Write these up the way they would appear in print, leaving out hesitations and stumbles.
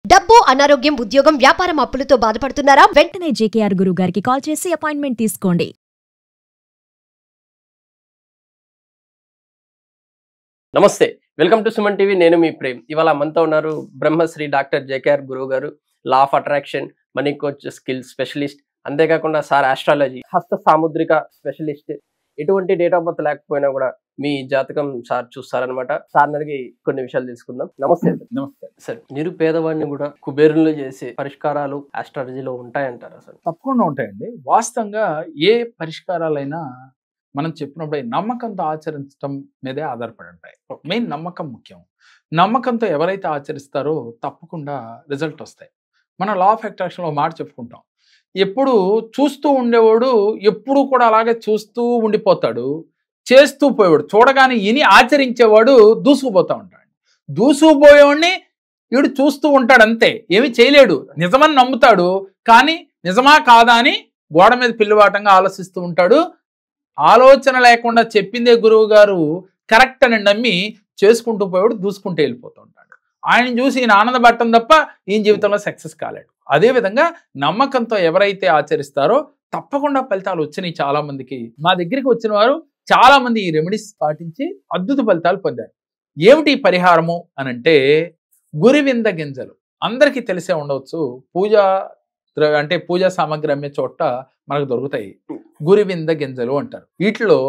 డబ్బు, అనారోగ్యం, ఉద్యోగం, వ్యాపారం అప్పులతో బాధపడుతున్నారా? వెంటనే జేకేఆర్ గురువు గారికి కాల్ చేసి అపాయింట్మెంట్ తీసుకోండి. నమస్తే, వెల్కమ్ టు సుమన్ టీవీ. నేను మీ ప్రేమ్. ఇవాళ మనతో ఉన్నారు బ్రహ్మశ్రీ డాక్టర్ జేకేఆర్ గురువు గారు, law of attraction, money coach, skill specialist, అంతేకాకుండా సార్ ఆస్ట్రాలజీ, హస్త సాముద్రిక స్పెషలిస్ట్. ఎటువంటి డేట్ ఆఫ్ బర్త్ లేకపోయినా కూడా మీ జాతకం సార్ చూస్తారనమాట. సార్ అడిగి కొన్ని విషయాలు తెలుసుకుందాం. నమస్తే. నమస్తే సార్, నిరుపేదవాడిని కూడా కుబేరులు చేసే పరిష్కారాలు ఆస్ట్రాలజీలో ఉంటాయంటారా సార్? తప్పకుండా ఉంటాయండి. వాస్తవంగా ఏ పరిష్కారాలైనా మనం చెప్పినప్పుడు నమ్మకంతో ఆచరించడం మీదే ఆధారపడి ఉంటాయి. మెయిన్ నమ్మకం ముఖ్యం. నమ్మకంతో ఎవరైతే ఆచరిస్తారో తప్పకుండా రిజల్ట్ వస్తాయి. మనం లా ఆఫ్ అట్రాక్షన్లో మాట చెప్పుకుంటాం, ఎప్పుడు చూస్తూ ఉండేవాడు ఎప్పుడు కూడా అలాగే చూస్తూ ఉండిపోతాడు, చేస్తూ పోయేవాడు చూడగానే ఇని ఆచరించేవాడు దూసుకుపోతూ ఉంటాడు. దూసుకుపోయేవాడిని వీడు చూస్తూ ఉంటాడు, అంతే, ఏమి చేయలేడు. నిజమని నమ్ముతాడు, కానీ నిజమా కాదా అని గోడ మీద పిల్లివాటంగా ఆలోచిస్తూ ఉంటాడు. ఆలోచన లేకుండా చెప్పిందే గురువు గారు కరెక్ట్ అని నమ్మి చేసుకుంటూ పోయాడు, దూసుకుంటూ వెళ్ళిపోతూ ఉంటాడు. ఆయన చూసి ఈయన ఆనందపడటం తప్ప ఈయన జీవితంలో సక్సెస్ కాలేడు. అదేవిధంగా నమ్మకంతో ఎవరైతే ఆచరిస్తారో తప్పకుండా ఫలితాలు వచ్చినాయి. చాలా మందికి మా దగ్గరికి వచ్చిన వారు చాలా మంది ఈ రెమెడీస్ పాటించి అద్భుత ఫలితాలు పొందారు. ఏమిటి పరిహారము అనంటే, గురివింద గింజలు అందరికీ తెలిసే ఉండవచ్చు. పూజా సామాగ్రి అమ్మే చోట మనకు దొరుకుతాయి. గురివింద గింజలు అంటారు. వీటిలో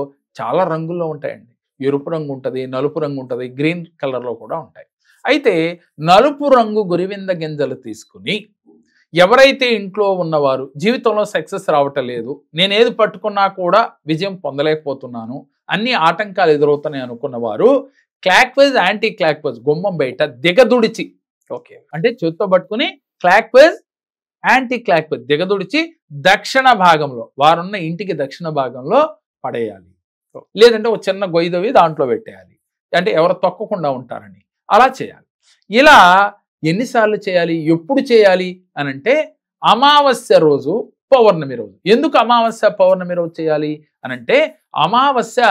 చాలా రంగుల్లో ఉంటాయండి. ఎరుపు రంగు ఉంటుంది, నలుపు రంగు ఉంటుంది, గ్రీన్ కలర్లో కూడా ఉంటాయి. అయితే నలుపు రంగు గురివింద గింజలు తీసుకుని ఎవరైతే ఇంట్లో ఉన్నవారు జీవితంలో సక్సెస్ రావటం లేదు, నేను ఏది పట్టుకున్నా కూడా విజయం పొందలేకపోతున్నాను, అన్ని ఆటంకాలు ఎదురవుతున్నాయి అనుకున్న వారు clockwise, anticlockwise గుమ్మం బయట దిగదుడిచి, ఓకే అంటే చేత్తో పట్టుకుని clockwise, anticlockwise దిగదుడిచి దక్షిణ భాగంలో, వారున్న ఇంటికి దక్షిణ భాగంలో పడేయాలి. లేదంటే ఒక చిన్న గొయ్యిదవి దాంట్లో పెట్టేయాలి, అంటే ఎవరు తొక్కకుండా ఉంటారని. అలా చేయాలి. ఇలా ఎన్నిసార్లు చేయాలి, ఎప్పుడు చేయాలి అనంటే, అమావాస్య రోజు, పౌర్ణమి రోజు. ఎందుకు అమావాస్య పౌర్ణమి రోజు చేయాలి అనంటే, అమావాస్య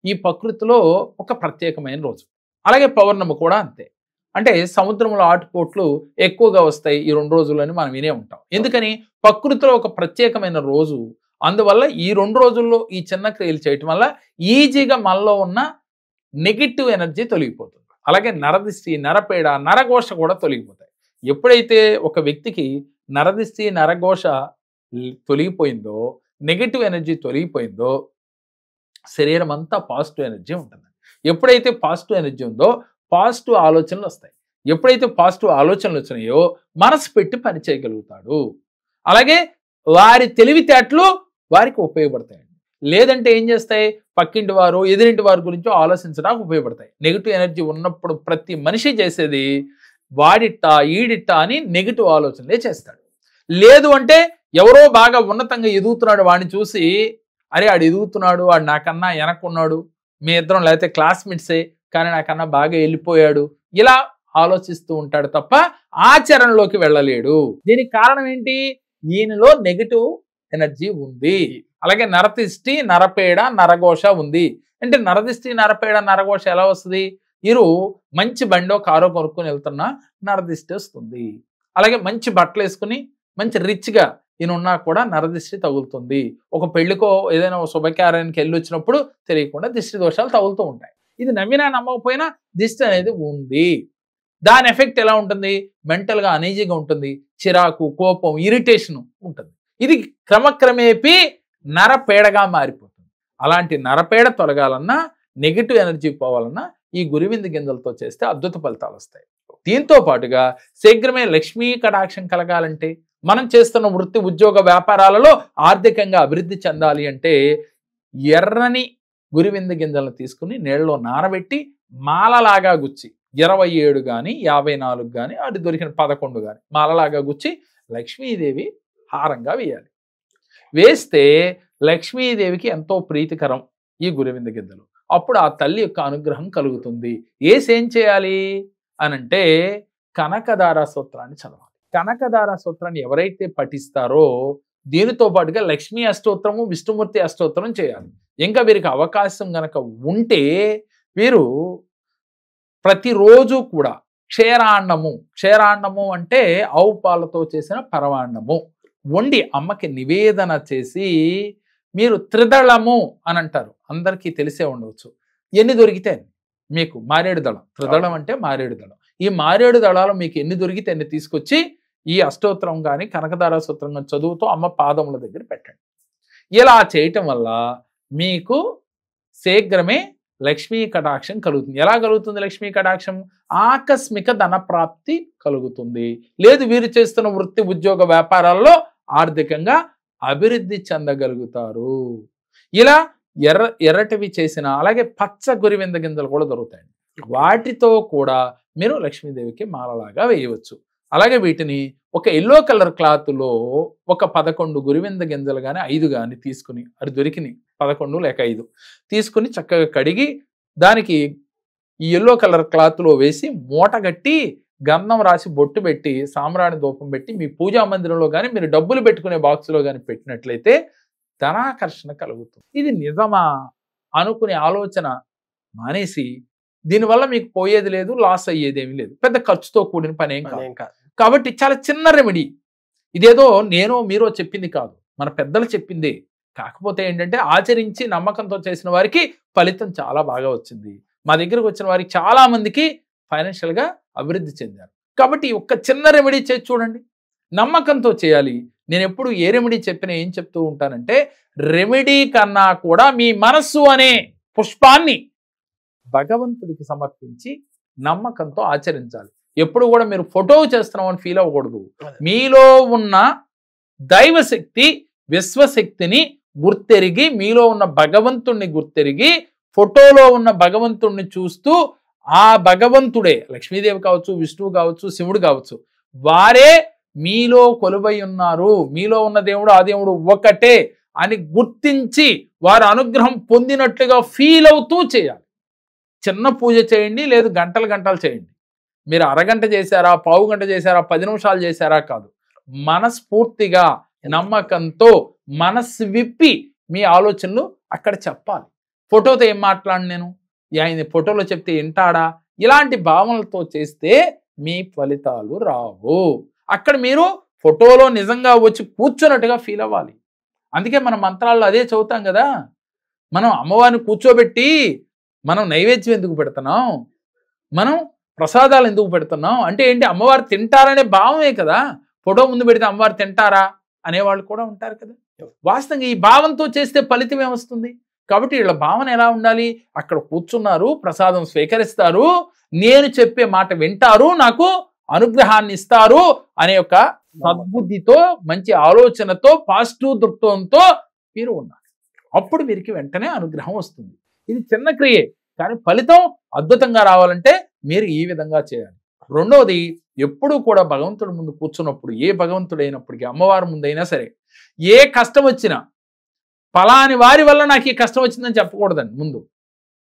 ఈ ప్రకృతిలో ఒక ప్రత్యేకమైన రోజు, అలాగే పౌర్ణమి కూడా అంతే. అంటే సముద్రంలో ఆటుపోట్లు ఎక్కువగా వస్తాయి ఈ 2 రోజులని మనం వినే ఉంటాం. ఎందుకని? ప్రకృతిలో ఒక ప్రత్యేకమైన రోజు. అందువల్ల ఈ 2 రోజుల్లో ఈ చిన్న క్రియలు చేయటం వల్ల ఈజీగా మనలో ఉన్న నెగిటివ్ ఎనర్జీ తొలగిపోతుంది. అలాగే నరదిష్టి, నరపేడ, నరఘోష కూడా తొలగిపోతాయి. ఎప్పుడైతే ఒక వ్యక్తికి నరదిష్టి, నరఘోష తొలగిపోయిందో, నెగిటివ్ ఎనర్జీ తొలగిపోయిందో, శరీరం అంతా పాజిటివ్ ఎనర్జీ ఉంటుంది. ఎప్పుడైతే పాజిటివ్ ఎనర్జీ ఉందో పాజిటివ్ ఆలోచనలు వస్తాయి. ఎప్పుడైతే పాజిటివ్ ఆలోచనలు వచ్చినాయో మనసు పెట్టి పని చేయగలుగుతాడు. అలాగే వారి తెలివితేటలు వారికి ఉపయోగపడతాయండి. లేదంటే ఏం చేస్తాయి, పక్కింటి వారు, ఎదురింటి వారి గురించి ఆలోచించడానికి ఉపయోగపడతాయి. నెగిటివ్ ఎనర్జీ ఉన్నప్పుడు ప్రతి మనిషి చేసేది వాడిట్టా ఈడిట్టా అని నెగిటివ్ ఆలోచనలే చేస్తాడు. లేదు అంటే ఎవరో బాగా ఉన్నతంగా ఎదుగుతున్నాడు, వాడిని చూసి అరే ఆడు ఎదుగుతున్నాడు, వాడు నాకన్నా వెనక్కున్నాడు, మీ ఇద్దరం లేకపోతే క్లాస్మేట్సే కానీ నాకన్నా బాగా వెళ్ళిపోయాడు, ఇలా ఆలోచిస్తూ ఉంటాడు తప్ప ఆచరణలోకి వెళ్ళలేడు. దీనికి కారణం ఏంటి? ఈయనలో నెగిటివ్ ఎనర్జీ ఉంది. అలాగే నరదిష్టి, నరపేడ, నరఘోష ఉంది. అంటే నరదిష్టి, నరపేడ, నరఘోష ఎలా వస్తుంది? వీరు మంచి బండో కారో కొనుక్కొని వెళ్తున్నా నరదిష్టి వస్తుంది. అలాగే మంచి బట్టలు వేసుకుని మంచి రిచ్గా ఈయన ఉన్నా కూడా నరదిష్టి తగులుతుంది. ఒక పెళ్లికో ఏదైనా శుభకార్యానికి వెళ్ళి వచ్చినప్పుడు తెలియకుండా దిష్టి దోషాలు తగులుతూ ఉంటాయి. ఇది నమ్మినా నమ్మకపోయినా దిష్టి అనేది ఉంది. దాని ఎఫెక్ట్ ఎలా ఉంటుంది? మెంటల్గా అనీజీగా ఉంటుంది, చిరాకు, కోపం, ఇరిటేషన్ ఉంటుంది. ఇది క్రమక్రమేపీ నరపేడగా మారిపోతుంది. అలాంటి నరపేడ తొలగాలన్నా, నెగిటివ్ ఎనర్జీ పోవాలన్నా ఈ గురివింద గింజలతో చేస్తే అద్భుత ఫలితాలు వస్తాయి. దీంతో పాటుగా శీఘ్రమే లక్ష్మీ కటాక్షం కలగాలంటే, మనం చేస్తున్న వృత్తి, ఉద్యోగ, వ్యాపారాలలో ఆర్థికంగా అభివృద్ధి చెందాలి అంటే ఎర్రని గురివింద గింజలను తీసుకుని నీళ్ళలో నానబెట్టి మాలలాగా గుచ్చి 27 కానీ 54 కానీ అటు దొరికిన 11 కానీ మాలలాగా గుచ్చి లక్ష్మీదేవి హారంగా వేయాలి. వేస్తే లక్ష్మీదేవికి ఎంతో ప్రీతికరం ఈ గురివింద గింజలు. అప్పుడు ఆ తల్లి యొక్క అనుగ్రహం కలుగుతుంది. ఏం చేయాలి అనంటే, కనకదార సూత్రాన్ని చదవాలి. కనకదార సూత్రాన్ని ఎవరైతే పఠిస్తారో దీనితో పాటుగా లక్ష్మీ అష్టోత్తరము, విష్ణుమూర్తి అష్టోత్తరం చేయాలి. ఇంకా వీరికి అవకాశం గనక ఉంటే వీరు ప్రతిరోజు కూడా క్షీరాన్నము అంటే ఆవు పాలతో చేసిన పరమాన్నము వండి అమ్మకి నివేదన చేసి మీరు త్రిదళము అని అంటారు, అందరికీ తెలిసే ఉండవచ్చు. ఎన్ని దొరికితే మీకు మారేడు దళం, త్రిదళం అంటే మారేడు దళం, ఈ మారేడు దళాలు మీకు ఎన్ని దొరికితే అన్ని తీసుకొచ్చి ఈ అష్టోత్తరం కానీ కనకదార సూత్రం కానీ చదువుతూ అమ్మ పాదముల దగ్గర పెట్టండి. ఇలా చేయటం వల్ల మీకు శీఘ్రమే లక్ష్మీ కటాక్షం కలుగుతుంది. ఎలా కలుగుతుంది లక్ష్మీ కటాక్షం? ఆకస్మిక ధన ప్రాప్తి కలుగుతుంది. లేదు వీరు చేస్తున్న వృత్తి ఉద్యోగ వ్యాపారాల్లో ఆర్థికంగా అభివృద్ధి చెందగలుగుతారు. ఇలా ఎర్రటివి చేసిన, అలాగే పచ్చ గురివింద గింజలు కూడా దొరుకుతాయండి, వాటితో కూడా మీరు లక్ష్మీదేవికి మాలలాగా వేయవచ్చు. అలాగే వీటిని ఒక ఎల్లో కలర్ క్లాత్లో ఒక 11 గురివింద గింజలు కానీ 5 కానీ తీసుకుని, అది దొరికినాయి 11 లేక 5 తీసుకుని చక్కగా కడిగి దానికి ఈ ఎల్లో కలర్ క్లాత్లో వేసి మూట కట్టి గంధం రాసి బొట్టు పెట్టి సాంబ్రాణి ధూపం పెట్టి మీ పూజా మందిరంలో కానీ మీరు డబ్బులు పెట్టుకునే బాక్స్లో కానీ పెట్టినట్లయితే ధనాకర్షణ కలుగుతుంది. ఇది నిజమా అనుకునే ఆలోచన మానేసి దీనివల్ల మీకు పోయేది లేదు, లాస్ అయ్యేదేమీ లేదు, పెద్ద ఖర్చుతో కూడిన పని ఏం కాదు. కాబట్టి చాలా చిన్న రెమెడీ, ఇదేదో నేనో మీరో చెప్పింది కాదు, మన పెద్దలు చెప్పిందే. కాకపోతే ఏంటంటే ఆచరించి నమ్మకంతో చేసిన వారికి ఫలితం చాలా బాగా వచ్చింది. మా దగ్గరకు వచ్చిన వారికి చాలా మందికి ఫైనాన్షియల్గా అభివృద్ధి చెందారు. కాబట్టి ఒక్క చిన్న రెమెడీ చేసి చూడండి, నమ్మకంతో చేయాలి. నేను ఎప్పుడు ఏ రెమెడీ చెప్పినా ఏం చెప్తూ ఉంటానంటే, రెమెడీ కన్నా కూడా మీ మనస్సు అనే పుష్పాన్ని భగవంతుడికి సమర్పించి నమ్మకంతో ఆచరించాలి. ఎప్పుడు కూడా మీరు ఫోటో చేస్తున్నామని ఫీల్ అవ్వకూడదు. మీలో ఉన్న దైవశక్తి విశ్వశక్తిని గుర్తెరిగి, మీలో ఉన్న భగవంతుణ్ణి గుర్తెరిగి, ఫోటోలో ఉన్న భగవంతుణ్ణి చూస్తూ ఆ భగవంతుడే లక్ష్మీదేవి కావచ్చు, విష్ణువు కావచ్చు, శివుడు కావచ్చు, వారే మీలో కొలువై ఉన్నారు, మీలో ఉన్న దేవుడు ఆ దేవుడు ఒకటే అని గుర్తించి వారి అనుగ్రహం పొందినట్లుగా ఫీల్ అవుతూ చేయాలి. చిన్న పూజ చేయండి, లేదు గంటలు చేయండి. మీరు అరగంట చేశారా, పావు గంట చేశారా, 10 నిమిషాలు చేశారా కాదు, మనస్ఫూర్తిగా నమ్మకంతో మనస్సు విప్పి మీ ఆలోచనలు అక్కడ చెప్పాలి. ఫోటోతో ఏం మాట్లాడు నేను, ఆయన ఫోటోలో చెప్తే వింటాడా, ఇలాంటి భావనలతో చేస్తే మీ ఫలితాలు రావు. అక్కడ మీరు ఫోటోలో నిజంగా వచ్చి కూర్చున్నట్టుగా ఫీల్ అవ్వాలి. అందుకే మన మంత్రాల్లో అదే చదువుతాం కదా, మనం అమ్మవారిని కూర్చోబెట్టి మనం నైవేద్యం ఎందుకు పెడుతున్నాం, మనం ప్రసాదాలు ఎందుకు పెడుతున్నాం అంటే ఏంటి, అమ్మవారు తింటారనే భావమే కదా. ఫోటో ముందు పెడితే అమ్మవారు తింటారా అనేవాళ్ళు కూడా ఉంటారు కదా. వాస్తవంగా ఈ భావంతో చేస్తే ఫలితం ఏమొస్తుంది? కాబట్టి వీళ్ళ భావన ఎలా ఉండాలి, అక్కడ కూర్చున్నారు, ప్రసాదం స్వీకరిస్తారు, నేను చెప్పే మాట వింటారు, నాకు అనుగ్రహాన్ని ఇస్తారు అనే ఒక సద్బుద్ధితో, మంచి ఆలోచనతో, పాజిటివ్ దృక్పథంతో మీరు ఉన్నారు. అప్పుడు వీరికి వెంటనే అనుగ్రహం వస్తుంది. ఇది చిన్న క్రియే, కానీ ఫలితం అద్భుతంగా రావాలంటే మీరు ఈ విధంగా చేయాలి. రెండవది, ఎప్పుడూ కూడా భగవంతుడి ముందు కూర్చున్నప్పుడు, ఏ భగవంతుడైనప్పటికీ, అమ్మవారి ముందైనా సరే, ఏ కష్టం వచ్చినా ఫలాని వారి వల్ల నాకు ఈ కష్టం వచ్చిందని చెప్పకూడదండి. ముందు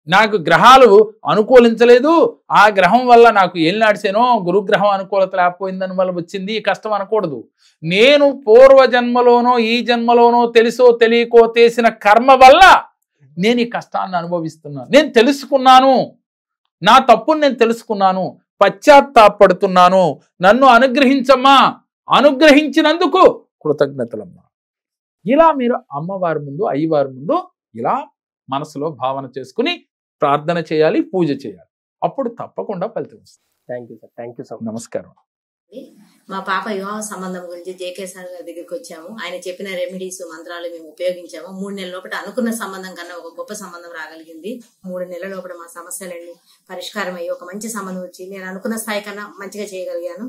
నాకు గ్రహాలు అనుకూలించలేదు, ఆ గ్రహం వల్ల నాకు ఏం నాడిసేనో, గురుగ్రహం అనుకూలత లేకపోయిందని వల్ల వచ్చింది ఈ కష్టం అనకూడదు. నేను పూర్వజన్మలోనో ఈ జన్మలోనో తెలుసో తెలియకో చేసిన కర్మ వల్ల నేను ఈ కష్టాన్ని అనుభవిస్తున్నాను, నేను తెలుసుకున్నాను, నా తప్పును నేను తెలుసుకున్నాను, పశ్చాత్తాపడుతున్నాను, నన్ను అనుగ్రహించమ్మా, అనుగ్రహించినందుకు కృతజ్ఞతలమ్మా. ఇలా మీరు అమ్మవారి ముందు, అయ్యవారి ముందు ఇలా మనసులో భావన చేసుకుని ప్రార్థన చేయాలి, పూజ చేయాలి. అప్పుడు తప్పకుండా ఫలితం వస్తుంది. Thank you sir, thank you sir. నమస్కారం. మా పాప వివాహ సంబంధం గురించి జేకే సార్ గారి దగ్గరికి వచ్చాము. ఆయన చెప్పిన రెమెడీస్, మంత్రాలు మేము ఉపయోగించాము. 3 నెలల లోపల అనుకున్న సంబంధం కన్నా ఒక గొప్ప సంబంధం రాగలిగింది. 3 నెలల లోపల మా సమస్యలన్నీ పరిష్కారం అయ్యి ఒక మంచి సంబంధం వచ్చి నేను అనుకున్న స్థాయి కన్నా మంచిగా చేయగలిగాను.